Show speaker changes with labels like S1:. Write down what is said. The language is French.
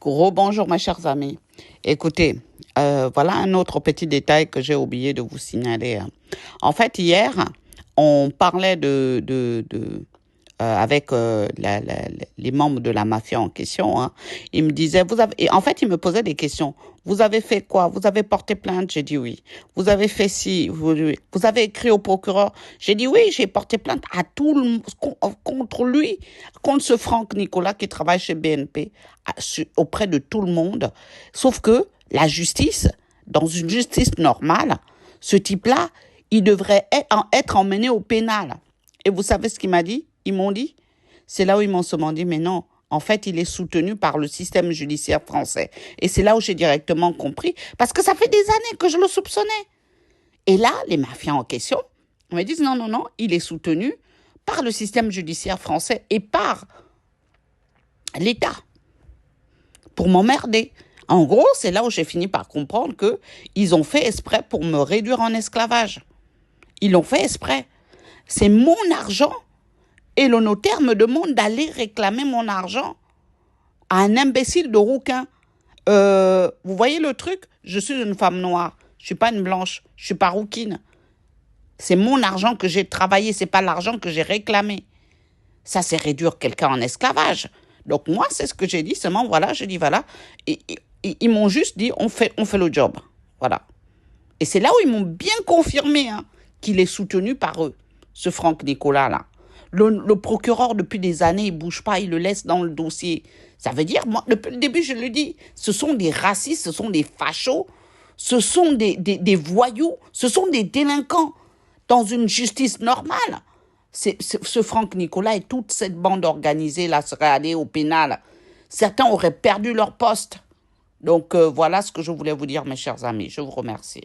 S1: Bonjour mes chers amis. Écoutez, voilà un autre petit détail que j'ai oublié de vous signaler, hein. En fait, hier, on parlait avec les membres de la mafia en question, hein. Ils me disaient, en fait, ils me posaient des questions. Vous avez fait quoi? Vous avez porté plainte? J'ai dit oui. Vous avez fait ci? Vous avez écrit au procureur? J'ai dit oui, j'ai porté plainte à contre lui, contre ce Franck Nicolas qui travaille chez BNP, auprès de tout le monde. Sauf que la justice, dans une justice normale, ce type-là, il devrait être emmené au pénal. Et vous savez ce qu'il m'a dit? Ils m'ont dit, c'est là où ils m'ont seulement dit, mais non, en fait, il est soutenu par le système judiciaire français. Et c'est là où j'ai directement compris, parce que ça fait des années que je le soupçonnais. Et là, les mafias en question me disent, non, non, non, il est soutenu par le système judiciaire français et par l'État, pour m'emmerder. En gros, c'est là où j'ai fini par comprendre qu'ils ont fait exprès pour me réduire en esclavage. Ils l'ont fait exprès. C'est mon argent. Et le notaire me demande d'aller réclamer mon argent à un imbécile de rouquin. Vous voyez le truc? Je suis une femme noire. Je suis pas une blanche. Je suis pas rouquine. C'est mon argent que j'ai travaillé. C'est pas l'argent que j'ai réclamé. Ça, c'est réduire quelqu'un en esclavage. Donc moi, c'est ce que j'ai dit. Seulement, voilà, je dis voilà. Et ils m'ont juste dit, on fait le job. Voilà. Et c'est là où ils m'ont bien confirmé, hein, qu'il est soutenu par eux, ce Franck Nicolas-là. Le procureur, depuis des années, il ne bouge pas, il le laisse dans le dossier. Ça veut dire, moi, depuis le début, je le dis, ce sont des racistes, ce sont des fachos, ce sont des voyous, ce sont des délinquants. Dans une justice normale, ce Franck Nicolas et toute cette bande organisée-là seraient allés au pénal. Certains auraient perdu leur poste. Donc, voilà ce que je voulais vous dire, mes chers amis. Je vous remercie.